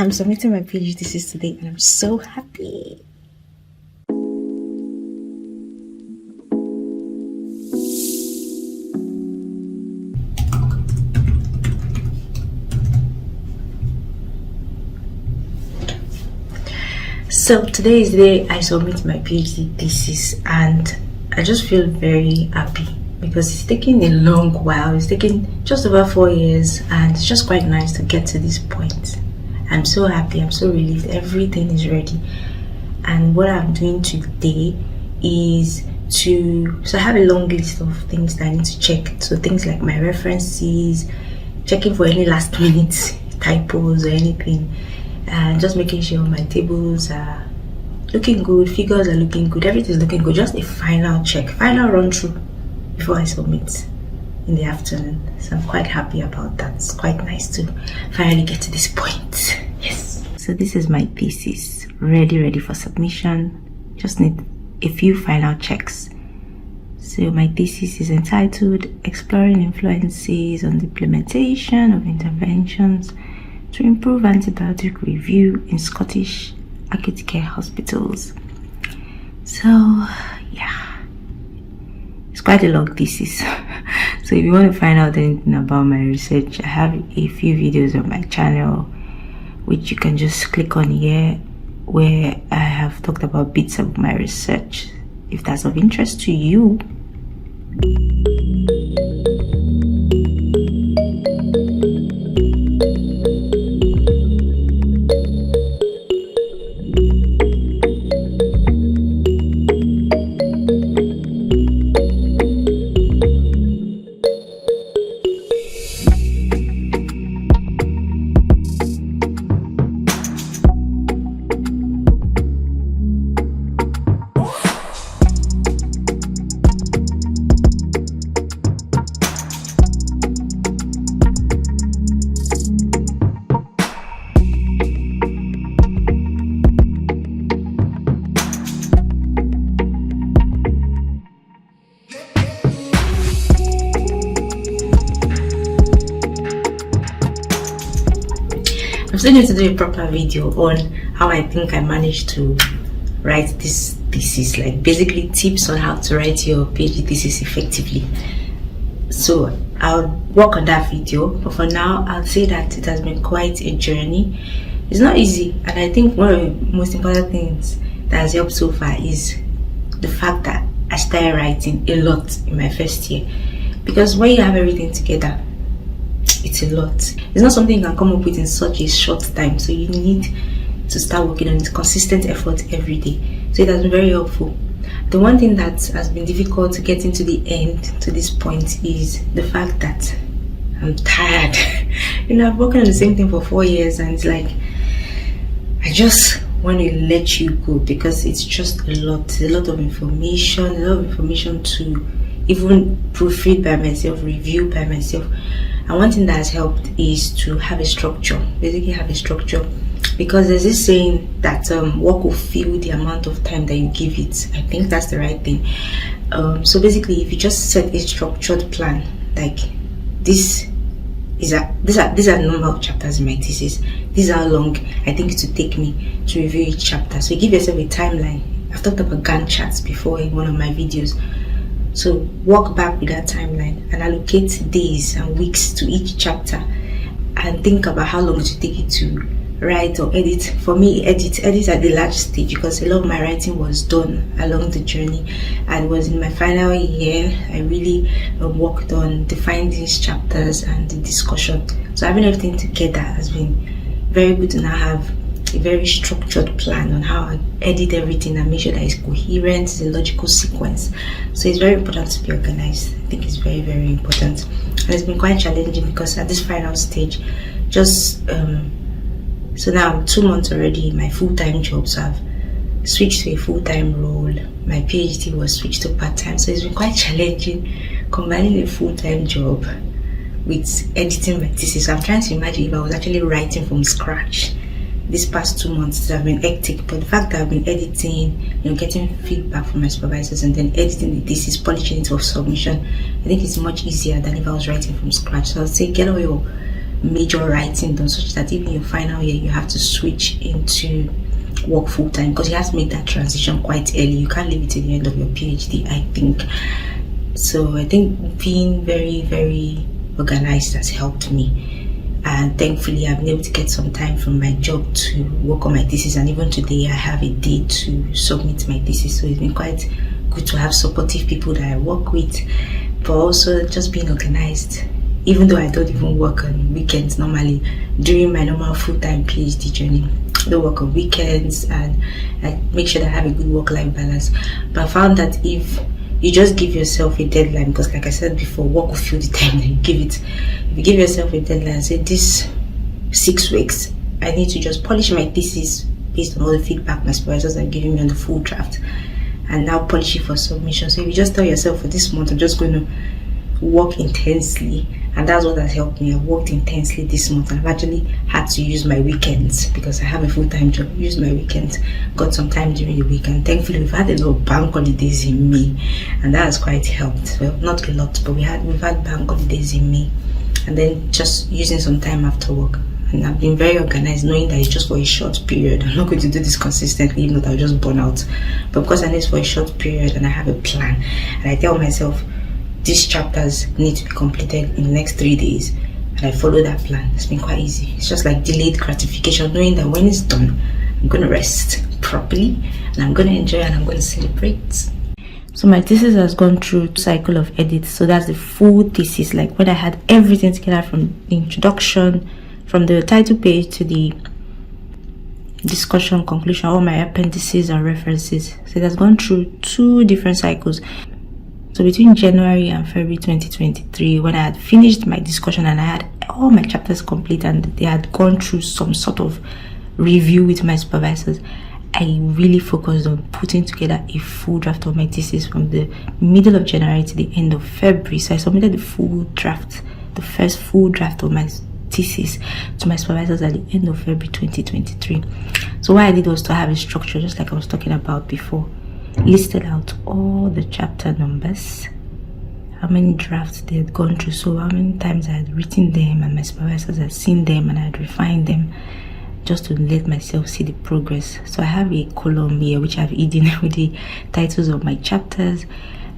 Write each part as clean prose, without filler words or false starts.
I'm submitting my PhD thesis today and I'm so happy. So today is the day I submit my PhD thesis and I just feel very happy because it's taken a long while. It's taken just over 4 years and it's just quite nice to get to this point. I'm so happy, I'm so relieved, everything is ready. And what I'm doing today is I have a long list of things that I need to check. So things like my references, checking for any last minute typos or anything, and just making sure my tables are looking good, figures are looking good, everything's looking good. Just a final check, final run through before I submit in the afternoon. So I'm quite happy about that. It's quite nice to finally get to this point. Yes. So this is my thesis, ready for submission. Just need a few final checks. So my thesis is entitled Exploring Influences on the Implementation of Interventions to Improve Antibiotic Review in Scottish Acute Care Hospitals. So yeah, it's quite a long thesis. So if you want to find out anything about my research, I have a few videos on my channel which you can just click on here, where I have talked about bits of my research, if that's of interest to you. I'm still going to do a proper video on how I think I managed to write this thesis, like basically tips on how to write your PhD thesis effectively. So I'll work on that video, but for now I'll say that it has been quite a journey. It's not easy, and I think one of the most important things that has helped so far is the fact that I started writing a lot in my first year, because when you have everything together, it's a lot. It's not something you can come up with in such a short time, so you need to start working on it, consistent effort every day. So it has been very helpful. The one thing that has been difficult to get into the end to this point is the fact that I'm tired. I've worked on the same thing for 4 years and it's like I just want to let you go, because it's just a lot of information to even proofread by myself, review by myself. And one thing that has helped is to have a structure, because there's this saying that work will fill the amount of time that you give it. I think that's the right thing. So basically, if you just set a structured plan, like these are the number of chapters in my thesis, this is how long I think it will take me to review each chapter. So give yourself a timeline. I've talked about Gantt charts before in one of my videos. So walk back with that timeline and allocate days and weeks to each chapter, and think about how long it will take you to write or edit. For me, edit at the large stage, because a lot of my writing was done along the journey, and it was in my final year I really worked on defining these chapters and the discussion. So having everything together has been very good to now have a very structured plan on how I edit everything and make sure that it's coherent, it's a logical sequence. So it's very important to be organized. I think it's very important, and it's been quite challenging because at this final stage, so now I'm 2 months already in my full-time job, so I've switched to a full-time role. My PhD was switched to part-time, so it's been quite challenging combining a full-time job with editing my thesis. So I'm trying to imagine if I was actually writing from scratch. These past 2 months have been hectic, but the fact that I've been editing, getting feedback from my supervisors and then editing the thesis, polishing it for submission, I think it's much easier than if I was writing from scratch. So I'll say get all your major writing done, such that even your final year you have to switch into work full-time, because you have to make that transition quite early. You can't leave it to the end of your PhD, I think. So I think being very, very organized has helped me, and thankfully I've been able to get some time from my job to work on my thesis, and even today I have a day to submit my thesis. So it's been quite good to have supportive people that I work with, but also just being organized. Even though I don't even work on weekends normally during my normal full-time PhD journey, I don't work on weekends, and I make sure that I have a good work-life balance. But I found that if you just give yourself a deadline, because like I said before, work will fill the time that you give it. If you give yourself a deadline, say this 6 weeks I need to just polish my thesis based on all the feedback my supervisors are giving me on the full draft, and now polish it for submission. So if you just tell yourself, for this month I'm just going to work intensely, and that's what has helped me. I've worked intensely this month, and I've actually had to use my weekends because I have a full-time job. Use my weekends, got some time during the week, and thankfully we've had a lot of bank holidays in May, and that has quite helped. Well, not a lot, but we've had bank holidays in May, and then just using some time after work. And I've been very organized, knowing that it's just for a short period. I'm not going to do this consistently, even though I'll just burn out. But because I know it's for a short period and I have a plan, and I tell myself these chapters need to be completed in the next 3 days, and I follow that plan, it's been quite easy. It's just like delayed gratification, knowing that when it's done, I'm going to rest properly, and I'm going to enjoy, and I'm going to celebrate. So my thesis has gone through a cycle of edits. So that's the full thesis, like when I had everything together, from the introduction, from the title page to the discussion, conclusion, all my appendices and references. So it has gone through 2 different cycles. So between January and February 2023, when I had finished my discussion and I had all my chapters complete and they had gone through some sort of review with my supervisors, I really focused on putting together a full draft of my thesis from the middle of January to the end of February. So I submitted the full draft, the first full draft of my thesis, to my supervisors at the end of February 2023. So what I did was to have a structure, just like I was talking about before. Listed out all the chapter numbers, how many drafts they had gone through, so how many times I had written them, and my supervisors had seen them, and I had refined them, just to let myself see the progress. So I have a column here which I've hidden with the titles of my chapters,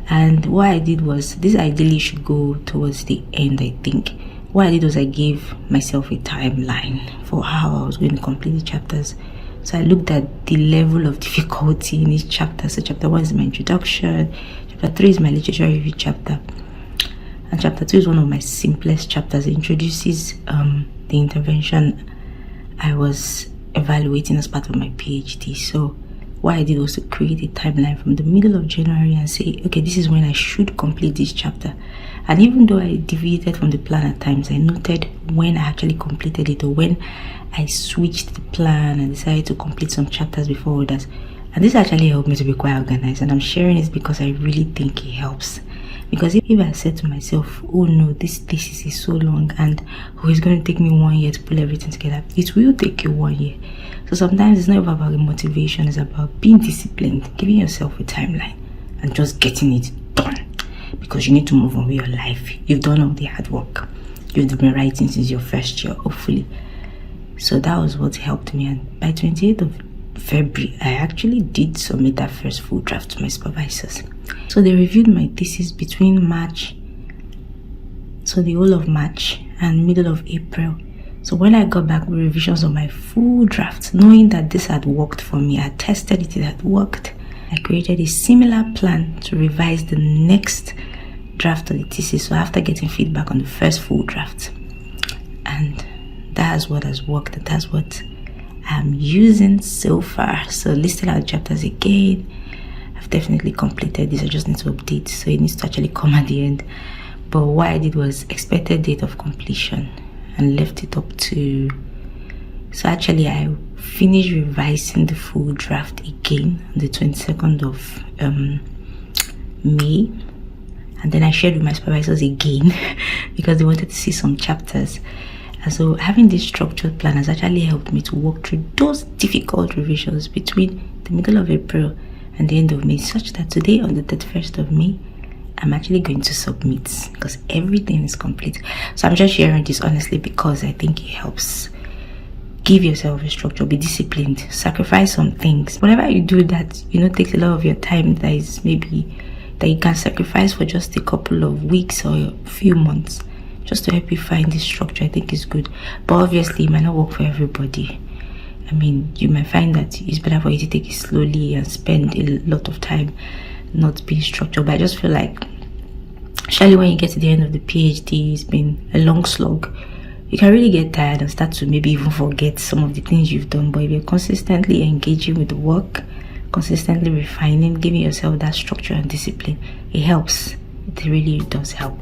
and what I did was, this ideally should go towards the end, I think. What I did was I gave myself a timeline for how I was going to complete the chapters. So I looked at the level of difficulty in each chapter. So chapter 1 is my introduction, chapter 3 is my literature review chapter, and chapter 2 is one of my simplest chapters. It introduces the intervention I was evaluating as part of my PhD. So what I did was to create a timeline from the middle of January and say, okay, this is when I should complete this chapter. And even though I deviated from the plan at times, I noted when I actually completed it, or when I switched the plan and decided to complete some chapters before others. And this actually helped me to be quite organized, and I'm sharing this because I really think it helps. Because if I said to myself, oh no, this thesis is so long, and oh, it's going to take me 1 year to pull everything together, it will take you 1 year. So sometimes it's not about the motivation, it's about being disciplined, giving yourself a timeline, and just getting it done. Because you need to move on with your life. You've done all the hard work. You've been writing since your first year, hopefully. So that was what helped me, and by 28th of February, I actually did submit that first full draft to my supervisors. So they reviewed my thesis between March, so the whole of March and middle of April. So when I got back with revisions of my full draft, knowing that this had worked for me, I tested it, it had worked, I created a similar plan to revise the next draft of the thesis. So after getting feedback on the first full draft, and that's what has worked, and that's what I'm using so far. So listing out chapters again, I've definitely completed this. I just need to update, so it needs to actually come at the end. But what I did was expected date of completion and left it up to, so actually I finished revising the full draft again on the 22nd of May, and then I shared with my supervisors again because they wanted to see some chapters. And so having this structured plan has actually helped me to walk through those difficult revisions between the middle of April and the end of May, such that today, on the 31st of May, I'm actually going to submit because everything is complete. So I'm just sharing this honestly because I think it helps. Give yourself a structure, be disciplined, sacrifice some things. Whatever you do that takes a lot of your time, that is maybe that you can sacrifice for just a couple of weeks or a few months, just to help you find this structure, I think is good. But obviously it might not work for everybody. I mean, you might find that it's better for you to take it slowly and spend a lot of time not being structured. But I just feel like, especially when you get to the end of the PhD, it's been a long slog. You can really get tired and start to maybe even forget some of the things you've done. But if you're consistently engaging with the work, consistently refining, giving yourself that structure and discipline, it helps. It really does help.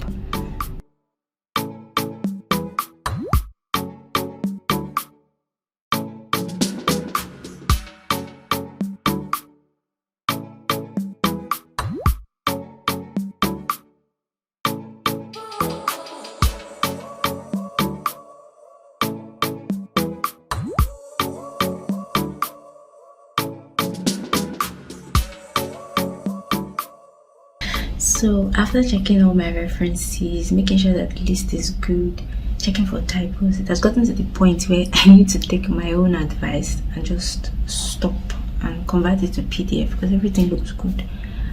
So after checking all my references, making sure that the list is good, checking for typos, it has gotten to the point where I need to take my own advice and just stop and convert it to PDF because everything looks good.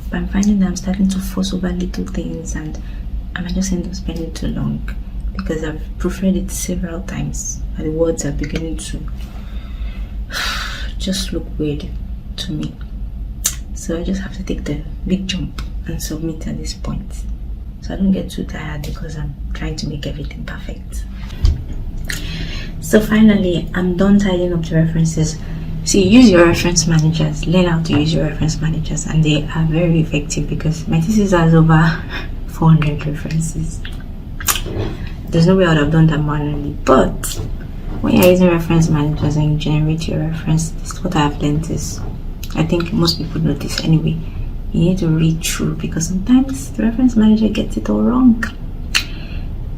But I'm finding that I'm starting to fuss over little things and I might just end up spending too long because I've proofread it several times and the words are beginning to just look weird to me. So I just have to take the big jump and submit at this point, so I don't get too tired because I'm trying to make everything perfect. So finally, I'm done tidying up the references. See, use your reference managers, learn how to use your reference managers, and they are very effective because my thesis has over 400 references. There's no way I would have done that manually, but when you're using reference managers and you generate your reference, this is what I've learned is, I think most people know this anyway, you need to read through because sometimes the reference manager gets it all wrong.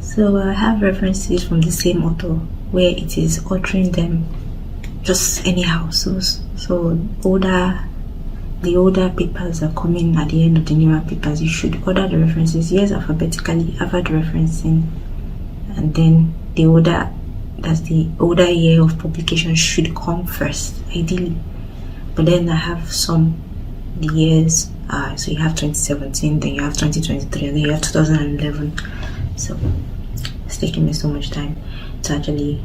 So I have references from the same author where it is altering them just anyhow. So the older papers are coming at the end of the newer papers. You should order the references, yes, alphabetically, after the referencing, and then the older year of publication should come first, ideally. But then I have some the years, so you have 2017, then you have 2023, and then you have 2011. So it's taking me so much time to actually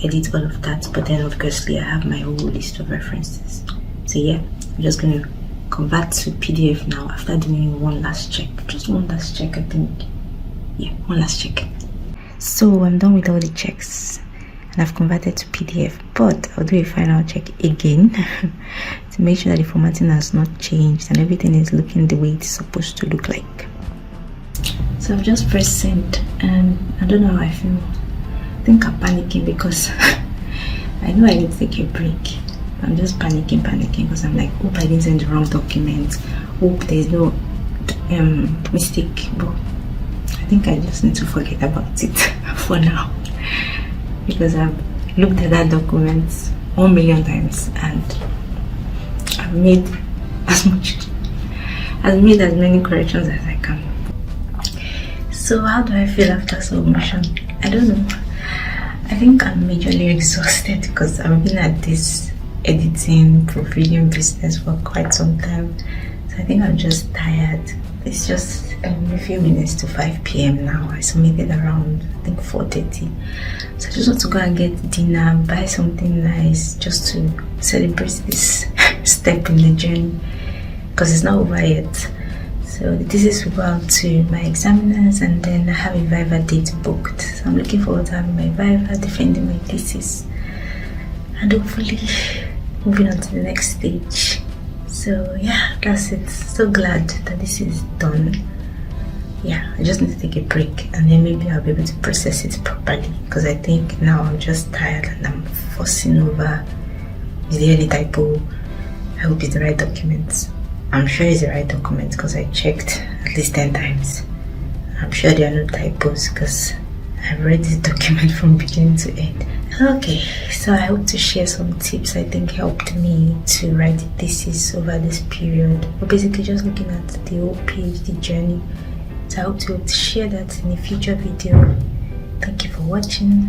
edit all of that. But then obviously I have my whole list of references. So yeah, I'm just going to convert to PDF now after doing one last check. Just one last check, I think. Yeah, one last check. So I'm done with all the checks and I've converted to PDF, but I'll do a final check again to make sure that the formatting has not changed and everything is looking the way it's supposed to look like. So I've just pressed send and I don't know how I feel. I think I'm panicking because I know I need to take a break. I'm just panicking because I'm like, hope I didn't send the wrong document, hope there's no mistake, but I think I just need to forget about it for now. Because I've looked at that document 1 million times and I've made as many corrections as I can. So how do I feel after submission? I don't know. I think I'm majorly exhausted because I've been at this editing, proofreading business for quite some time. So I think I'm just tired. It's just a few minutes to 5 p.m. now. I submitted around, I think, 4:30. So I just want to go and get dinner, buy something nice just to celebrate this step in the journey because it's not over yet. So the thesis will go out to my examiners and then I have a viva date booked. So I'm looking forward to having my viva, defending my thesis, and hopefully moving on to the next stage. So yeah, that's it. So glad that this is done. Yeah, I just need to take a break and then maybe I'll be able to process it properly because I think now I'm just tired and I'm fussing over, is there any typo? I hope it's the right document. I'm sure it's the right document because I checked at least 10 times. I'm sure there are no typos because I've read this document from beginning to end. Okay, so I hope to share some tips I think helped me to write the thesis over this period. We're basically just looking at the whole PhD journey. So I hope to share that in a future video. Thank you for watching.